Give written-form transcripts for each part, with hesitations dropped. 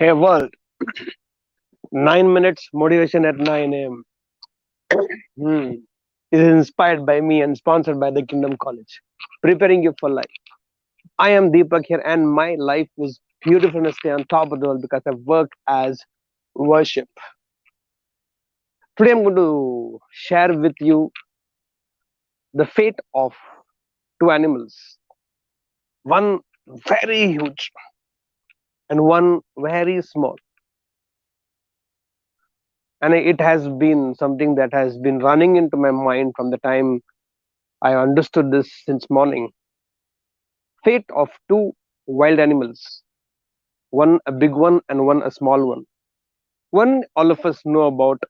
Hey world, 9 minutes motivation at 9 a.m. Hmm. It is inspired by me and sponsored by the Kingdom College. Preparing you for life. I am Deepak here, and my life is beautiful and stay on top of the world because I work as worship. Today I'm going to share with you the fate of two animals. One very huge and one very small. And it has been something that has been running into my mind from the time I understood this since morning. Fate of two wild animals, one a big one and one a small one. One all of us know about,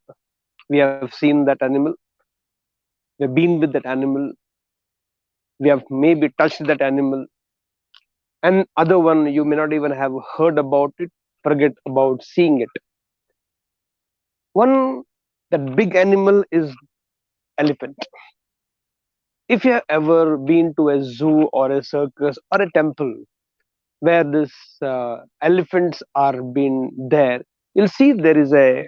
we have seen that animal, we've been with that animal, we have maybe touched that animal, and other one you may not even have heard about it, forget about seeing it. One, that big animal is elephant. If you have ever been to a zoo or a circus or a temple where this elephants are being there, you'll see there is a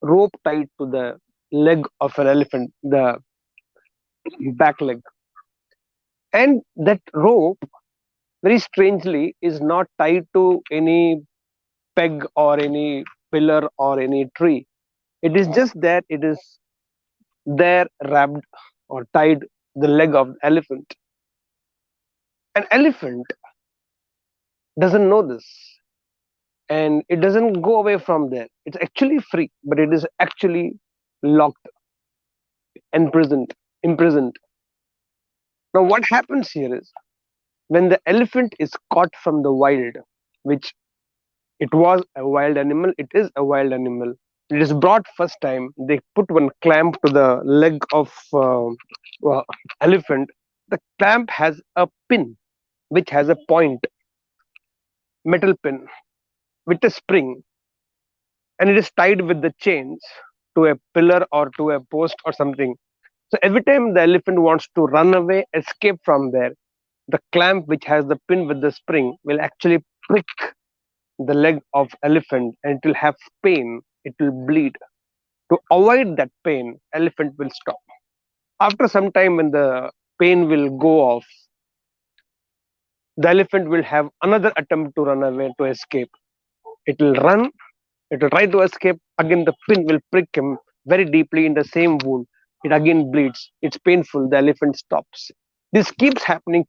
rope tied to the leg of an elephant, the back leg. And that rope, very strangely, is not tied to any peg or any pillar or any tree. It is just that it is there wrapped or tied the leg of the elephant. An elephant doesn't know this and it doesn't go away from there. It's actually free, but it is actually locked, imprisoned. Now, what happens here is when the elephant is caught from the wild, which it was a wild animal, it is a wild animal. It is brought first time. They put one clamp to the leg of elephant. The clamp has a pin, which has a point, metal pin with a spring, and it is tied with the chains to a pillar or to a post or something. So every time the elephant wants to run away, escape from there, the clamp which has the pin with the spring will actually prick the leg of elephant and it will have pain, it will bleed. To avoid that pain, elephant will stop. After some time, when the pain will go off, the elephant will have another attempt to run away, to escape. It will run, it will try to escape. Again, the pin will prick him very deeply in the same wound. It again bleeds. It's painful. The elephant stops. This keeps happening.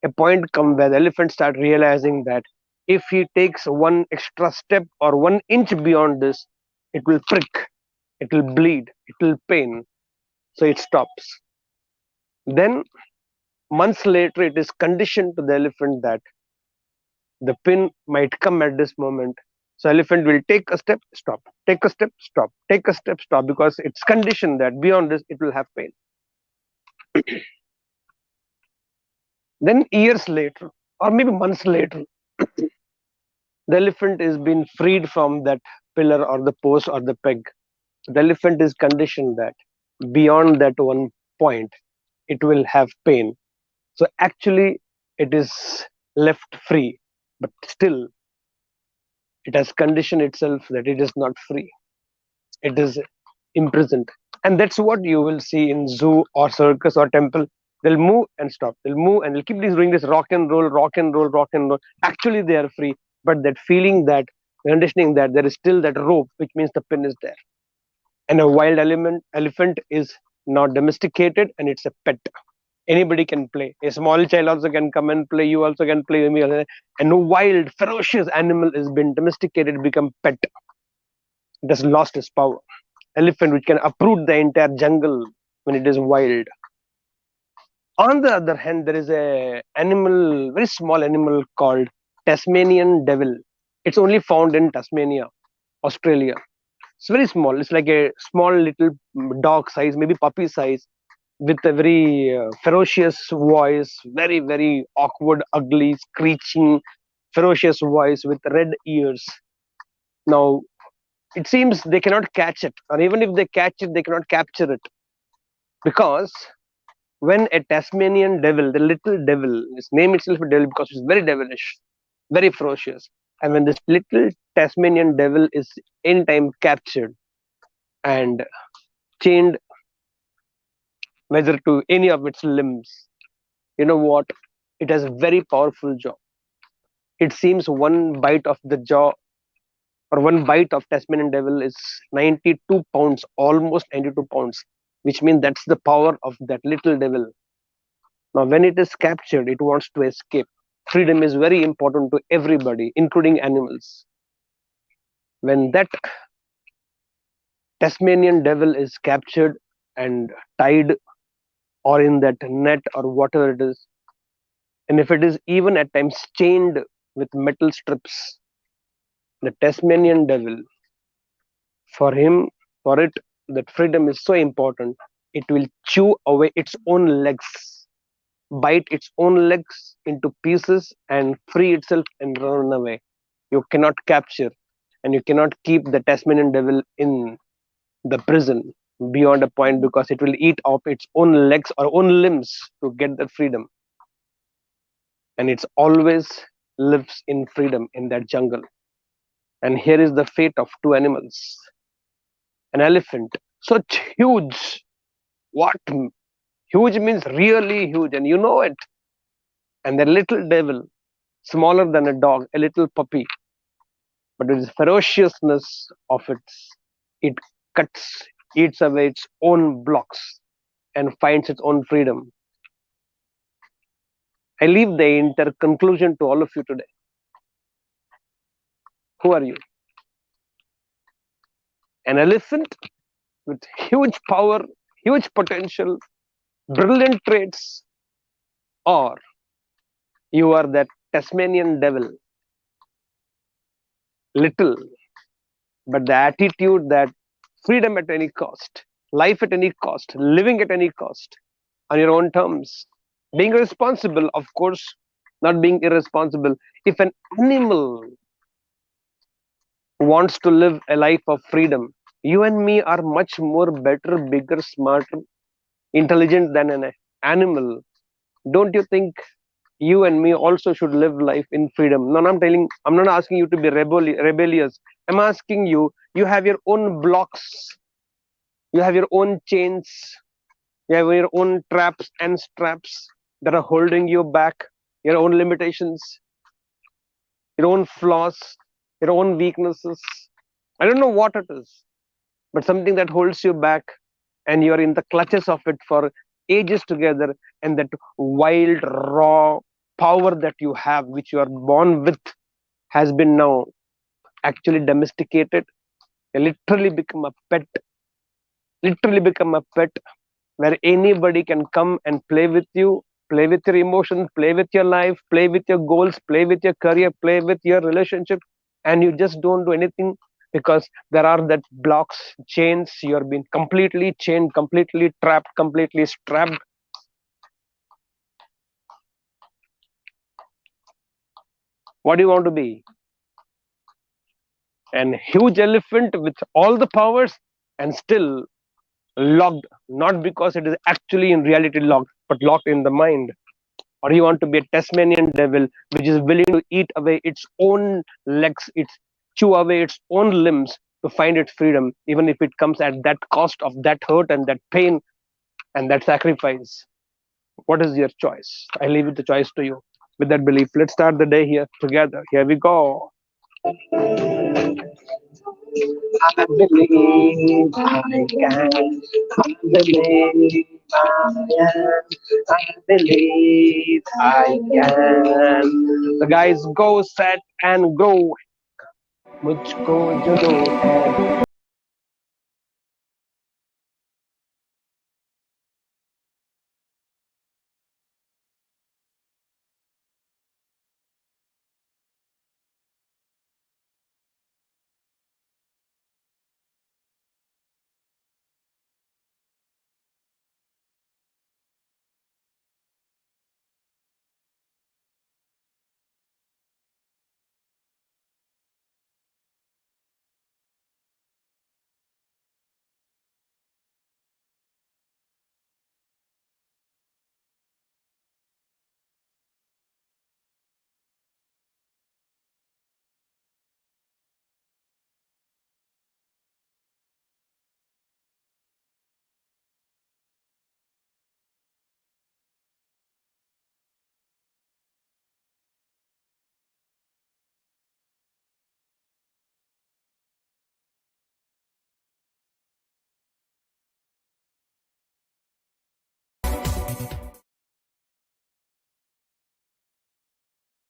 A point comes where the elephant start realizing that if he takes one extra step or 1 inch beyond this, it will prick, it will bleed, it will pain. So it stops. Then months later, it is conditioned to the elephant that the pin might come at this moment. So elephant will take a step, stop, take a step, stop, take a step, stop, because it's conditioned that beyond this it will have pain. Then years later, or maybe months later, the elephant is being freed from that pillar or the post or the peg. The elephant is conditioned that beyond that one point, it will have pain. So actually, it is left free, but still, it has conditioned itself that it is not free. It is imprisoned, and that's what you will see in zoo or circus or temple. They'll move and stop. They'll move and they'll keep doing this rock and roll, rock and roll, rock and roll. Actually, they are free, but that feeling, that conditioning, that there is still that rope, which means the pin is there. And a wild elephant is not domesticated, and it's a pet. Anybody can play. A small child also can come and play. You also can play with me. And no wild, ferocious animal has been domesticated, become pet. It has lost its power. Elephant, which can uproot the entire jungle when it is wild. On the other hand, there is a animal, very small animal called Tasmanian devil. It's only found in Tasmania, Australia. It's very small. It's like a small little dog size, maybe puppy size, with a very ferocious voice, very, very awkward, ugly, screeching, ferocious voice with red ears. Now, it seems they cannot catch it, or even if they catch it, they cannot capture it, because when a Tasmanian devil, the little devil, his name itself is devil because it's very devilish, very ferocious. And when this little Tasmanian devil is in time captured and chained whether to any of its limbs, you know what? It has a very powerful jaw. It seems one bite of the jaw or one bite of Tasmanian devil is 92 pounds, almost 92 pounds, which means that's the power of that little devil. Now, when it is captured, it wants to escape. Freedom is very important to everybody, including animals. When that Tasmanian devil is captured and tied or in that net or whatever it is, and if it is even at times chained with metal strips, the Tasmanian devil, for him, for it, that freedom is so important, it will chew away its own legs, bite its own legs into pieces and free itself and run away. You cannot capture and you cannot keep the Tasmanian devil in the prison beyond a point because it will eat off its own legs or own limbs to get the freedom. And it's always lives in freedom in that jungle. And here is the fate of two animals. An elephant, such huge. What? Huge means really huge, and you know it. And the little devil, smaller than a dog, a little puppy, but with the ferociousness of it cuts, eats away its own blocks, and finds its own freedom. I leave the entire conclusion to all of you today. Who are you? An elephant with huge power, huge potential, brilliant traits, or you are that Tasmanian devil, little, but the attitude that freedom at any cost, life at any cost, living at any cost, on your own terms, being responsible, of course, not being irresponsible. If an animal wants to live a life of freedom, you and me are much more better, bigger, smarter, intelligent than an animal. Don't you think you and me also should live life in freedom? No, I'm not asking you to be rebellious. I'm asking you, you have your own blocks, you have your own chains, you have your own traps and straps that are holding you back, your own limitations, your own flaws, your own weaknesses. I don't know what it is, but something that holds you back and you're in the clutches of it for ages together. And that wild, raw power that you have, which you are born with, has been now actually domesticated. You literally become a pet, literally become a pet where anybody can come and play with you, play with your emotions, play with your life, play with your goals, play with your career, play with your relationship, and you just don't do anything because there are that blocks, chains. You're being completely chained, completely trapped, completely strapped. What do you want to be? An huge elephant with all the powers and still locked, not because it is actually in reality locked, but locked in the mind. Or you want to be a Tasmanian devil which is willing to eat away its own legs, its chew away its own limbs to find its freedom, even if it comes at that cost of that hurt and that pain and that sacrifice. What is your choice? I leave it the choice to you. With that belief, let's start the day here together. Here we go. I believe I can. I believe I am. I believe I can. So guys, go set and go. मुझको जुनून है